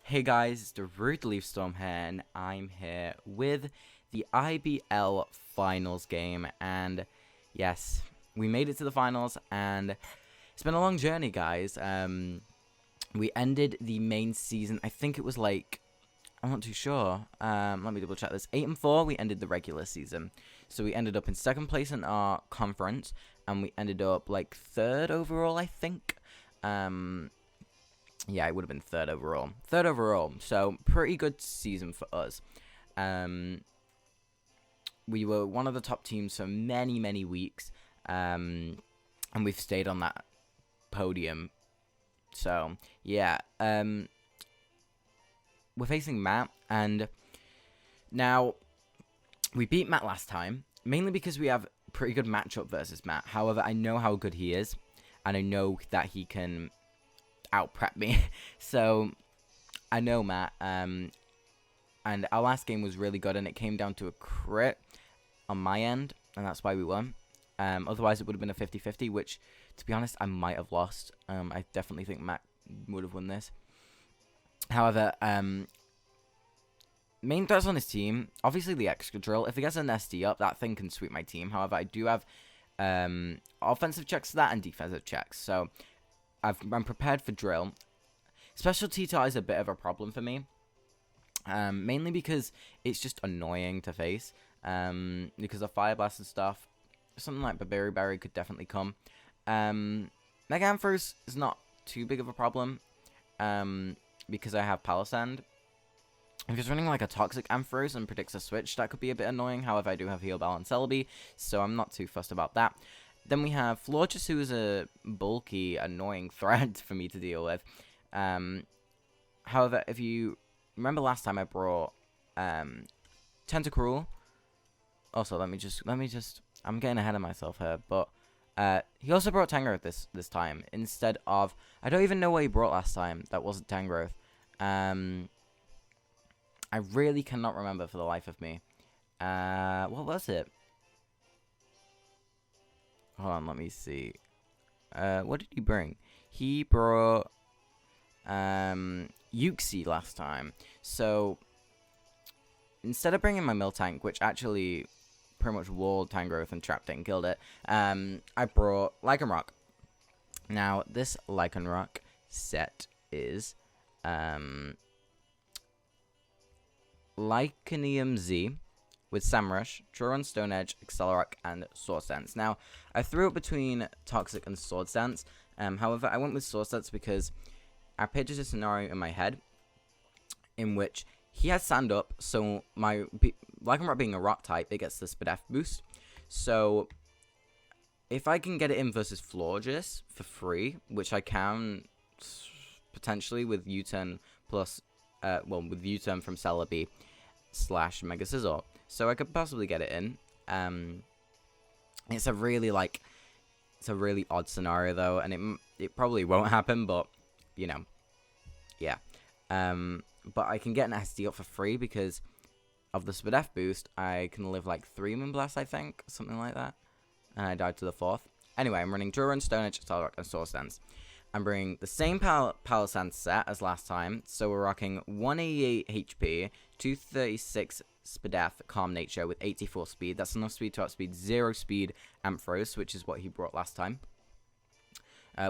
Hey guys, it's DarudeLeafStorm here, and I'm here with the IBL finals game, and yes, we made it to the finals, and it's been a long journey, guys. We ended the main season, I think it was like, I'm not too sure, let me double check this, 8-4, we ended the regular season, so we ended up in 2nd place in our conference, and we ended up like 3rd overall, I think. Yeah, it would have been 3rd overall. 3rd overall, so pretty good season for us. We were one of the top teams for many, many weeks, and we've stayed on that podium. So, yeah, we're facing Matt, and now we beat Matt last time, mainly because we have pretty good matchup versus Matt. However, I know how good he is, and I know that he can out-prep me. So I know Matt, and our last game was really good, and it came down to a crit on my end, and that's why we won. Otherwise it would have been a 50-50, which, to be honest, I might have lost. I definitely think Matt would have won this. However, main threats on his team, obviously the extra drill. If he gets an SD up, that thing can sweep my team. However, I do have offensive checks to that and defensive checks, so I'm prepared for drill. Special T-Tar is a bit of a problem for me, mainly because it's just annoying to face, because of Fire Blast and stuff. Something like Berry could definitely come. Mega Ampharos is not too big of a problem, because I have Palisand. If he's running like a Toxic Ampharos and predicts a switch, that could be a bit annoying. However, I do have Heal Bell and Celebi, so I'm not too fussed about that. Then we have Florges, who is a bulky, annoying threat for me to deal with. However, if you remember last time I brought Tentacruel. Also, let me just, I'm getting ahead of myself here, but he also brought Tangrowth this time instead of, I don't even know what he brought last time that wasn't Tangrowth. I really cannot remember for the life of me. What was it? Hold on, let me see. What did he bring? He brought Uxie last time. So instead of bringing my Miltank, which actually pretty much walled Tangrowth and trapped it and killed it, I brought Lycanroc. Now this Lycanroc set is Lycanium Z with Samrush, Troron, Stone Edge, Accelerock, and Swords Dance. Now, I threw it between Toxic and Swords Dance. However, I went with Swords Dance because I pictured a scenario in my head in which he has Sand Up, so my Lycanroc being a Rock type, it gets the Spadef boost. So, if I can get it in versus Florges for free, which I can potentially with U-turn plus, with U-turn from Celebi / Mega Scizor. So I could possibly get it in. It's a really odd scenario though, and it probably won't happen, but you know, yeah. But I can get an SD up for free because of the Spadef boost. I can live like 3 Moonblast, I think, something like that. And I died to the 4th. Anyway, I'm running Duran, Stone Edge, Accelerock, and Swords Dance. I'm bringing the same Palisand set as last time, so we're rocking 188 HP, 236 Spadef, Calm Nature with 84 speed. That's enough speed to outspeed 0 speed Ampharos, which is what he brought last time.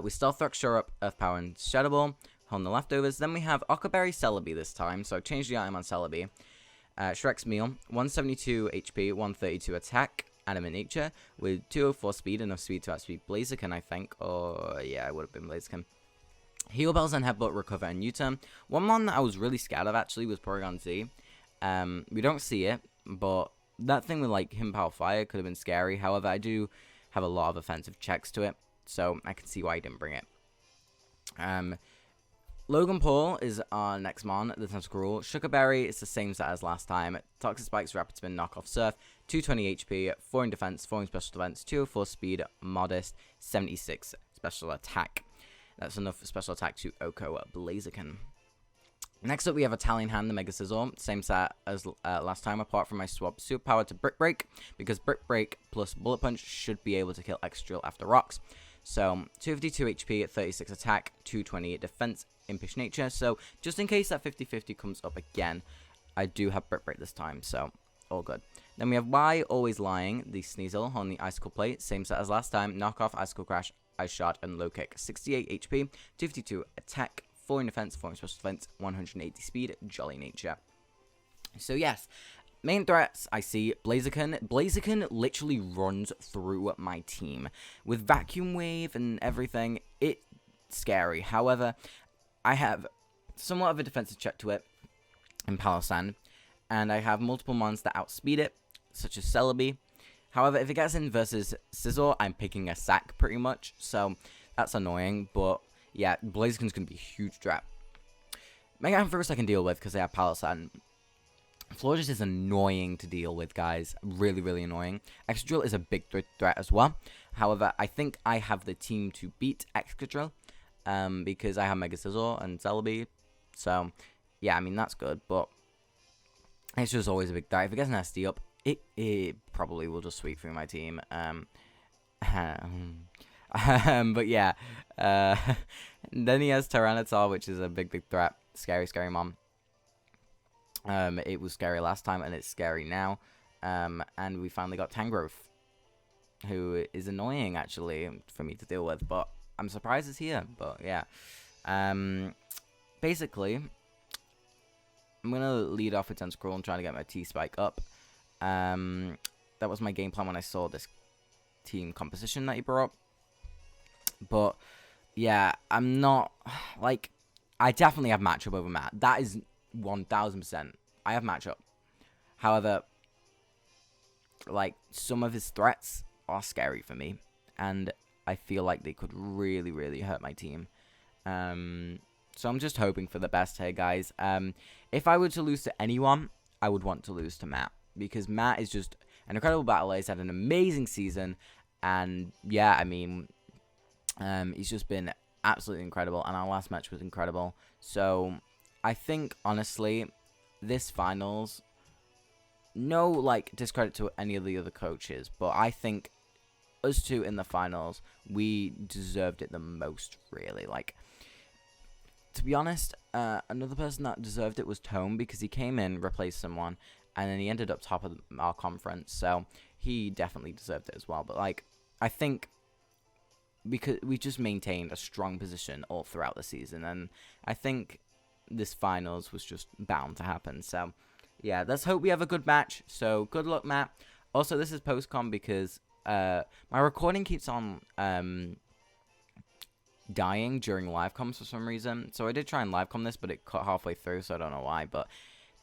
We Stealth Rock, Shore Up, Earth Power, and Shadow Ball on the leftovers. Then we have Ockerberry Celebi this time, so I've changed the item on Celebi. Shrek's Meal, 172 HP, 132 attack, Animate Nature with 204 speed, enough speed to outspeed Blaziken, I think. Or yeah, it would have been Blaziken. Heal Bells and Headbutt, Recover, and U-turn. One that I was really scared of actually was Porygon Z. We don't see it, but that thing with like him Power Fire could have been scary. However, I do have a lot of offensive checks to it, so I can see why he didn't bring it. Logan Paul is our next mon, the Tentacruel. Sugarberry is the same set as last time. Toxic Spikes, Rapid Spin, Knockoff Surf, 220 HP, 4 in defense, 4 in special defense, 204 speed, modest, 76 special attack. That's enough for special attack to Oko Blaziken. Next up, we have Italian Hand, the Mega Scizor. Same set as last time, apart from my swap Superpower to Brick Break, because Brick Break plus Bullet Punch should be able to kill X-Drill after rocks. So 252 HP, 36 attack, 220 defense, impish nature. So just in case that 50-50 comes up again, I do have Brick Break this time, so all good. Then we have Y, always lying, the Sneasel on the Icicle Plate, same set as last time, Knockoff, Icicle Crash, Ice Shard, and Low Kick. 68 HP, 252 attack, 4 in defense, 4 in special defense, 180 speed, Jolly Nature. So yes, main threats, I see Blaziken. Blaziken literally runs through my team. With Vacuum Wave and everything, it's scary. However, I have somewhat of a defensive check to it in Palossand, and I have multiple mons that outspeed it, such as Celebi. However, if it gets in versus Scizor, I'm picking a sack pretty much, so that's annoying, but yeah, Blaziken's going to be a huge threat. Mega Ampharos I can deal with because I have Palossand. Florges is annoying to deal with, guys. Really, really annoying. Excadrill is a big threat as well. However, I think I have the team to beat Excadrill because I have Mega Scizor and Celebi. So, yeah, I mean, that's good, but it's just always a big threat. If it gets an SD up, it probably will just sweep through my team. But yeah. Then he has Tyranitar, which is a big, big threat. Scary, scary mom. It was scary last time, and it's scary now. And we finally got Tangrowth, who is annoying, actually, for me to deal with. But I'm surprised it's here. But, yeah. Basically, I'm going to lead off with Tentacruel and try to get my T-Spike up. That was my game plan when I saw this team composition that he brought. But, yeah, I'm not, like, I definitely have matchup over Matt. That is 1000%. I have matchup. However, like, some of his threats are scary for me, and I feel like they could really, really hurt my team. So I'm just hoping for the best here, guys. If I were to lose to anyone, I would want to lose to Matt, because Matt is just an incredible battler. He's had an amazing season, and yeah, I mean, he's just been absolutely incredible, and our last match was incredible. So I think, honestly, this finals, no, like, discredit to any of the other coaches, but I think us two in the finals, we deserved it the most, really. Like, to be honest, another person that deserved it was Tome, because he came in, replaced someone, and then he ended up top of our conference, so he definitely deserved it as well. But, like, I think because we just maintained a strong position all throughout the season, and I think this finals was just bound to happen. So yeah, let's hope we have a good match. So good luck, Matt. Also, this is post-com because my recording keeps on dying during live comms for some reason. So I did try and live com this, but it cut halfway through, so I don't know why. But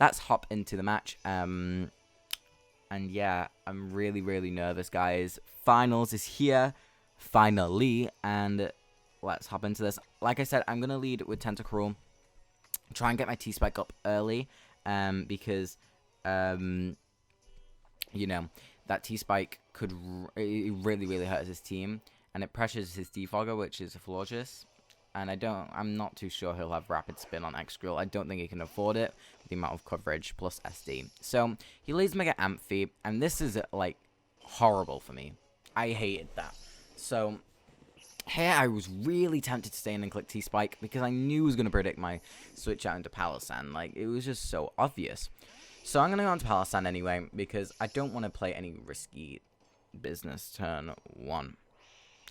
let's hop into the match. And yeah, I'm really, really nervous, guys. Finals is here, finally, and let's hop into this. Like I said, I'm going to lead with Tentacruel. Try and get my T-Spike up early, because, you know, that T-Spike could it really, really hurt his team, and it pressures his Defogger, which is a Florges, and I'm not too sure he'll have Rapid Spin on Excadrill. I don't think he can afford it with the amount of coverage plus SD. So he leads Mega Amphi, and this is, like, horrible for me. I hated that. So here I was really tempted to stay in and click T-Spike because I knew he was going to predict my switch out into Palossand. Like, it was just so obvious. So I'm going to go on to Palossand anyway because I don't want to play any risky business turn 1.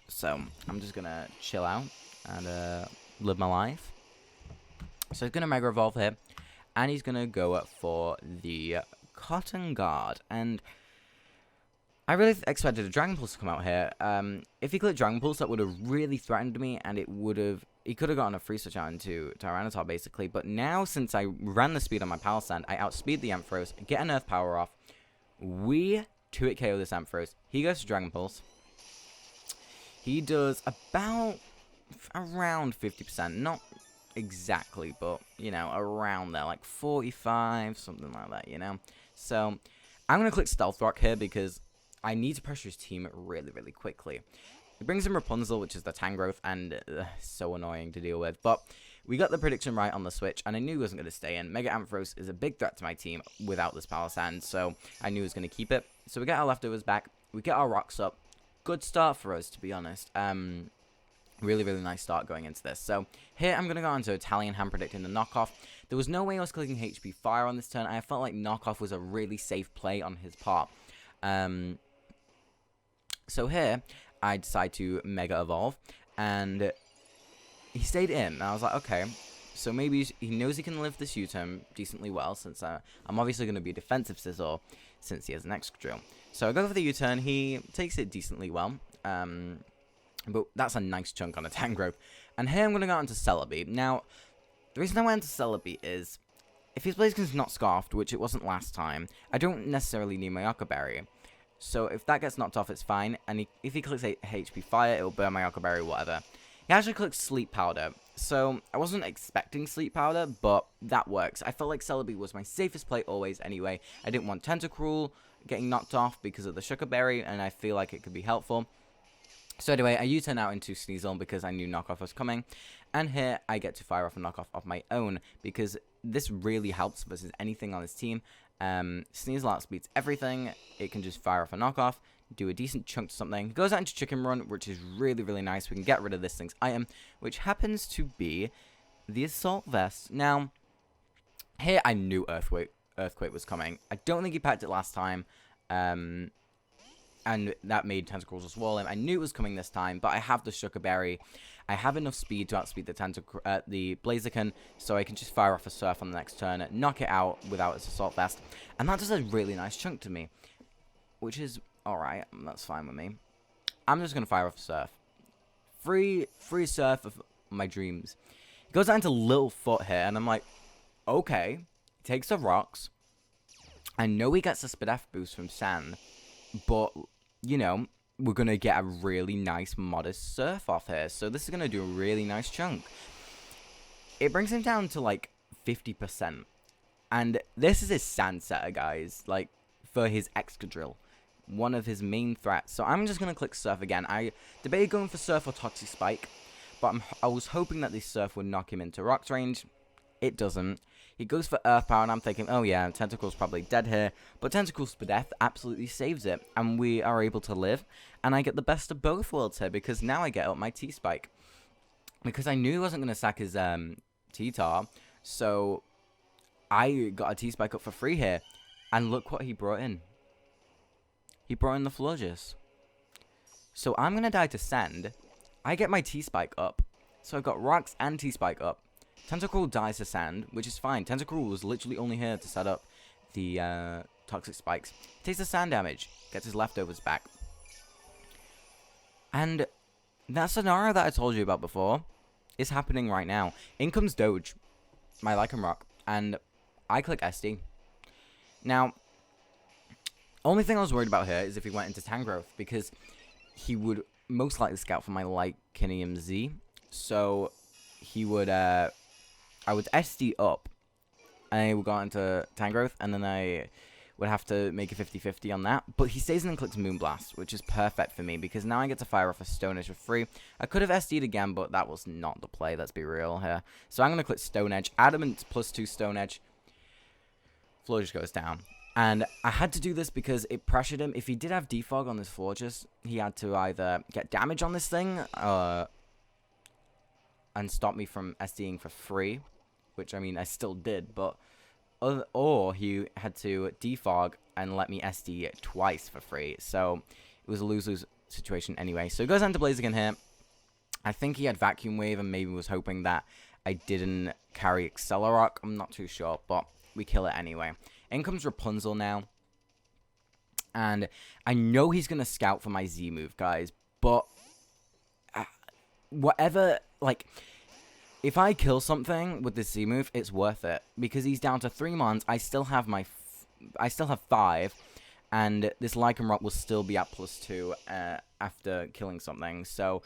So I'm just going to chill out and live my life. So he's going to Mega Evolve here, and he's going to go for the Cotton Guard. And I really expected a Dragon Pulse to come out here. If he clicked Dragon Pulse, that would have really threatened me, and it would have... He could have gotten a free switch out into Tyranitar, basically. But now, since I ran the speed on my Palossand, I outspeed the Ampharos, get an Earth Power off. We 2-hit KO this Ampharos. He goes to Dragon Pulse. He does about... around 50%. Not exactly, but, you know, around there. Like 45, something like that, you know? So, I'm going to click Stealth Rock here because I need to pressure his team really, really quickly. It brings in Rapunzel, which is the Tangrowth, and so annoying to deal with. But we got the prediction right on the switch, and I knew he wasn't going to stay in. Mega Ampharos is a big threat to my team without this Palossand, so I knew he was going to keep it. So we get our leftovers back. We get our rocks up. Good start for us, to be honest. Really, really nice start going into this. So here I'm going to go on to Italian hand predicting the knockoff. There was no way I was clicking HP Fire on this turn. I felt like knockoff was a really safe play on his part. So here I decide to Mega Evolve, and he stayed in. And I was like, okay, so maybe he knows he can live this U-turn decently well, since I'm obviously going to be a defensive Sizzle since he has an Excadrill. So I go for the U-turn. He takes it decently well. But that's a nice chunk on a Tangrowth. And here I'm going to go on to Celebi. Now, the reason I went to Celebi is, if his Blaziken's not Scarfed, which it wasn't last time, I don't necessarily need my Occa Berry. So if that gets knocked off, it's fine. And if he clicks HP Fire, it'll burn my Occa Berry, whatever. He actually clicks Sleep Powder. So I wasn't expecting Sleep Powder, but that works. I felt like Celebi was my safest play always anyway. I didn't want Tentacruel getting knocked off because of the Sugar Berry, and I feel like it could be helpful. So anyway, I U-turn out into Sneasel because I knew knockoff was coming. And here I get to fire off a knockoff of my own, because this really helps versus anything on this team. Sneasel outspeeds everything. It can just fire off a knockoff, do a decent chunk to something. It goes out into Chicken Run, which is really, really nice. We can get rid of this thing's item, which happens to be the Assault Vest. Now, here I knew Earthquake was coming. I don't think he packed it last time. And that made Tentacruel just wall him. I knew it was coming this time, but I have the Sugar Berry. I have enough speed to outspeed the Blaziken, so I can just fire off a Surf on the next turn, knock it out without its Assault Vest. And that does a really nice chunk to me, which is alright. That's fine with me. I'm just going to fire off a Surf. Free Surf of my dreams. It goes out into Littlefoot here, and I'm like, okay. He takes the rocks. I know he gets a Spadef boost from Sand, but, you know, we're going to get a really nice, modest Surf off here. So this is going to do a really nice chunk. It brings him down to, like, 50%. And this is his Sand Setter, guys. Like, for his Excadrill. One of his main threats. So I'm just going to click Surf again. I debated going for Surf or Toxic Spike. But I was hoping that this Surf would knock him into Rocks range. It doesn't. He goes for Earth Power, and I'm thinking, oh yeah, Tentacruel's probably dead here. But Tentacruel's Spadef absolutely saves it, and we are able to live. And I get the best of both worlds here, because now I get up my T-Spike. Because I knew he wasn't going to sack his T-Tar, so I got a T-Spike up for free here. And look what he brought in. He brought in the Florges. So I'm going to die to Sand. I get my T-Spike up. So I've got Rocks and T-Spike up. Tentacruel dies to Sand, which is fine. Tentacruel was literally only here to set up the Toxic Spikes. Takes the Sand damage, gets his leftovers back. And that scenario that I told you about before is happening right now. In comes Doge, my Lycanroc, and I click SD. Now, only thing I was worried about here is if he went into Tangrowth, because he would most likely scout for my Lycanium Z. So he would I would SD up, and I would go into Tangrowth, and then I would have to make a 50-50 on that. But he stays in and clicks Moonblast, which is perfect for me, because now I get to fire off a Stone Edge for free. I could have SD'd again, but that was not the play, let's be real here. So I'm going to click Stone Edge, Adamant +2 Stone Edge. Florges goes down. And I had to do this because it pressured him. If he did have Defog on this Florges, he had to either get damage on this thing, and stop me from SDing for free, which, I mean, I still did, but or he had to defog and let me SD it twice for free, so it was a lose-lose situation anyway. So he goes on to Blaziken here. I think he had Vacuum Wave and maybe was hoping that I didn't carry Accelerock. I'm not too sure, but we kill it anyway. In comes Rapunzel now, and I know he's going to scout for my Z move, guys, but whatever, like, if I kill something with this Z move, it's worth it, because he's down to 3 mons. I still have 5, and this Lycanroc will still be at +2 after killing something. So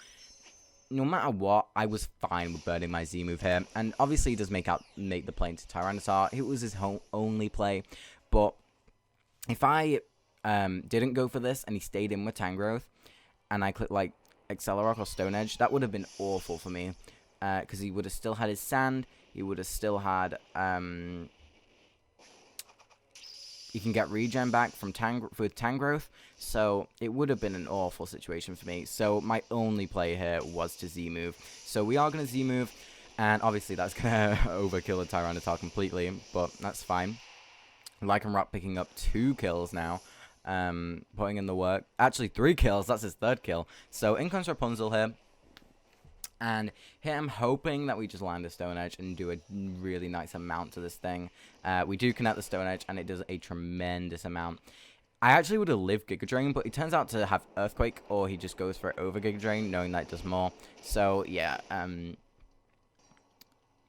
no matter what, I was fine with burning my Z move here, and obviously he does make the play into Tyranitar. It was his only play, but if I didn't go for this and he stayed in with Tangrowth, and I clicked like Accelerock or Stone Edge, that would have been awful for me, because he would have still had his Sand, he would have still had You can get regen back from with Tangrowth, so it would have been an awful situation for me. So my only play here was to Z-move. So we are going to Z-move, and obviously that's going to overkill a Tyranitar completely, but that's fine. Lycanroc picking up 2 kills now, putting in the work. Actually, 3 kills, that's his 3rd kill. So in comes Rapunzel here. And here I'm hoping that we just land the Stone Edge and do a really nice amount to this thing. We do connect the Stone Edge, and it does a tremendous amount. I actually would have lived Giga Drain, but he turns out to have Earthquake, or he just goes for it over Giga Drain, knowing that it does more. So, yeah,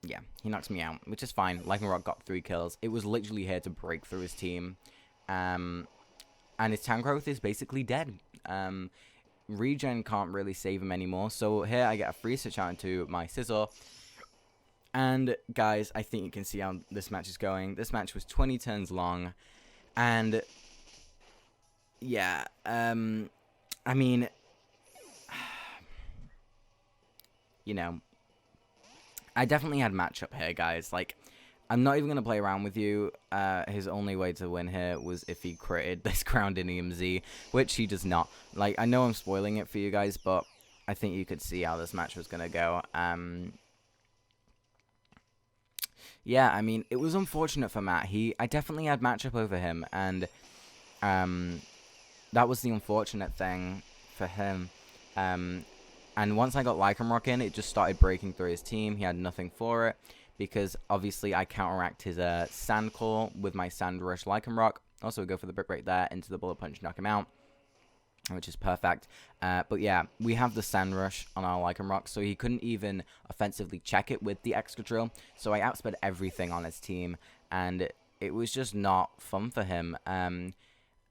yeah, he knocks me out, which is fine. Lycanroc got 3 kills. It was literally here to break through his team. And his Tangrowth is basically dead. Regen can't really save him anymore, so here I get a free switch out into my Scizor. And guys, I think you can see how this match is going. This match was 20 turns long, and yeah, I mean, you know, I definitely had matchup here, guys. Like, I'm not even going to play around with you. His only way to win here was if he critted this Groundinium Z, which he does not. Like, I know I'm spoiling it for you guys, but I think you could see how this match was going to go. Yeah, I mean, it was unfortunate for Matt. I definitely had matchup over him, and that was the unfortunate thing for him. And once I got Lycanroc in, it just started breaking through his team. He had nothing for it, because obviously I counteract his Sand Claw with my Sand Rush Lycanroc. Also, we go for the Brick Break there into the Bullet Punch, knock him out, which is perfect. But yeah, we have the Sand Rush on our Lycanroc, so he couldn't even offensively check it with the Excadrill. So I outsped everything on his team, and it was just not fun for him.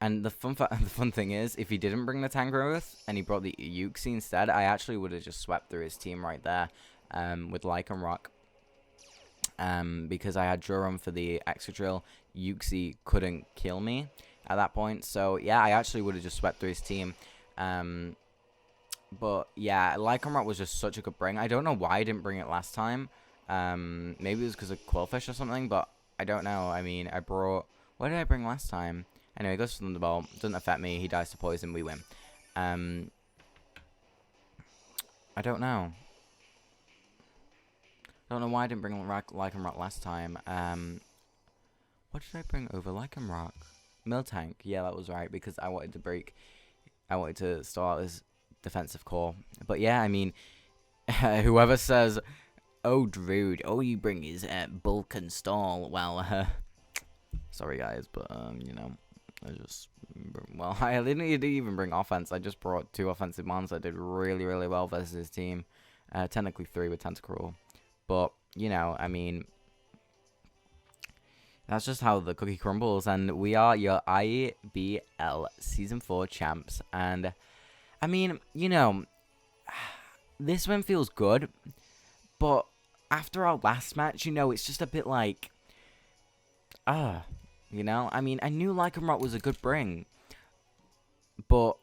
And the fun thing is, if he didn't bring the Tangrowth and he brought the Uxie instead, I actually would have just swept through his team right there with Lycanroc. Because I had Durham for the Excadrill, Uxie couldn't kill me at that point. So yeah, I actually would have just swept through his team. But yeah, Lycanroc was just such a good bring. I don't know why I didn't bring it last time. Maybe it was because of Quillfish or something, but I don't know. I mean, I brought... What did I bring last time? Anyway, it goes to Thunderbolt. Doesn't affect me. He dies to Poison. We win. I don't know. I don't know why I didn't bring Lycanroc last time. What did I bring over Lycanroc? Miltank. Yeah, that was right, because I wanted to start his defensive core. But yeah, I mean, whoever says, "Oh, Drude, all you bring is bulk and stall," well, sorry guys, but you know, I didn't even bring offense. I just brought 2 offensive mons that did really, really well versus his team. Technically 3 with Tentacruel. But, you know, I mean, that's just how the cookie crumbles. And we are your IBL Season 4 champs. And, I mean, you know, this win feels good. But after our last match, you know, it's just a bit like, you know? I mean, I knew Lycanroc was a good bring. But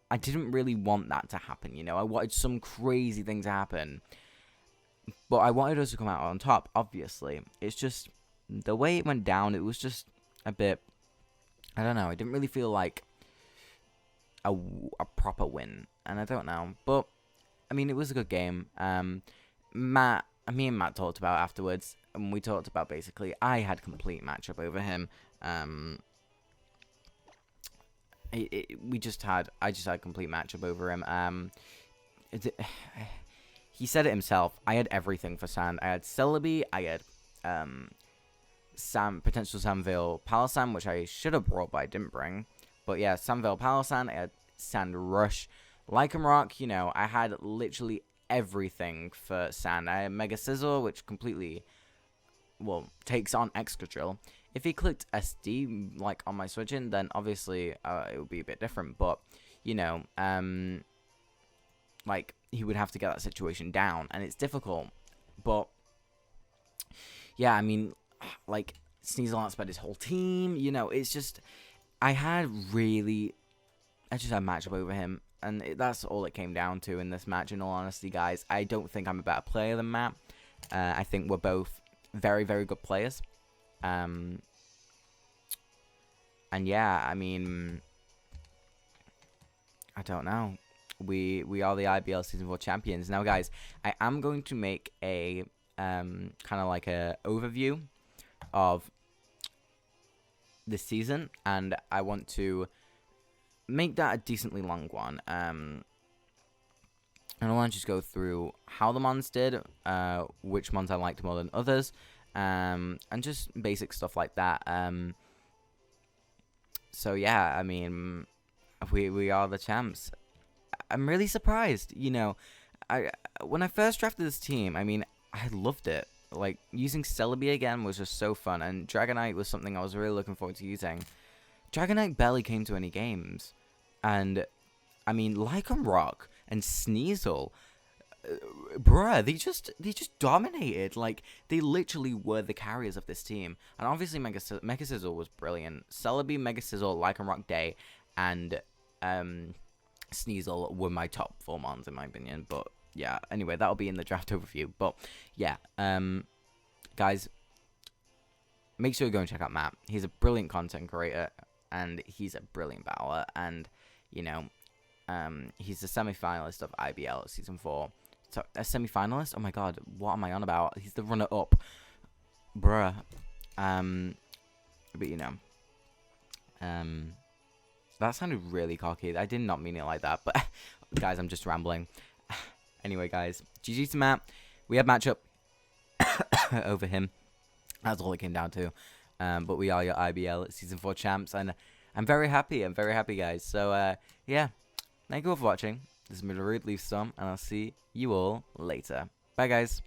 I didn't really want that to happen, you know? I wanted some crazy thing to happen. But I wanted us to come out on top, obviously. It's just, the way it went down, it was just a bit, I don't know, it didn't really feel like a proper win. And I don't know. But, I mean, it was a good game. Me and Matt talked about afterwards, and we talked about basically, I had complete matchup over him. I just had complete matchup over him. He said it himself. I had everything for Sand. I had Celebi. I had potential Sandvale Palossand, which I should have brought, but I didn't bring. But yeah, Sandvale Palossand. I had Sand Rush. Lycanroc, you know, I had literally everything for Sand. I had Mega Scizor, which completely, well, takes on Excadrill. If he clicked SD, like, on my switch-in, then obviously it would be a bit different. But, you know, like, he would have to get that situation down, and it's difficult. But, yeah, I mean, like, Sneasel outsped his whole team, you know, it's just, I just had matchup over him, and that's all it came down to in this match, in all honesty, guys. I don't think I'm a better player than Matt. I think we're both very, very good players. And yeah, I mean, I don't know. We are the IBL Season 4 champions. Now, guys, I am going to make a kind of like a overview of this season, and I want to make that a decently long one. And I want to just go through how the mons did, which mons I liked more than others, and just basic stuff like that. So yeah, I mean, we are the champs. I'm really surprised, you know. When I first drafted this team, I mean, I loved it. Like, using Celebi again was just so fun, and Dragonite was something I was really looking forward to using. Dragonite barely came to any games, and I mean, Lycon Rock and Sneasel, bruh, they just dominated. Like, they literally were the carriers of this team. And obviously, Mega Sizzle was brilliant. Celebi, Mega Sizzle, Lycon Rock Day, and Sneasel were my top 4 mons in my opinion. But yeah, anyway, that'll be in the draft overview. But yeah, guys, make sure you go and check out Matt. He's a brilliant content creator, and he's a brilliant battler. And you know, he's a semi-finalist of IBL Season 4. So a semi-finalist? Oh my god, what am I on about? He's the runner-up, bruh. But you know, that sounded really cocky. I did not mean it like that, but guys, I'm just rambling. Anyway, guys, GG to Matt. We had matchup over him. That's all it came down to. But we are your IBL Season 4 champs, and I'm very happy. I'm very happy, guys. So, yeah, thank you all for watching. This is DarudeLeafStorm, and I'll see you all later. Bye, guys.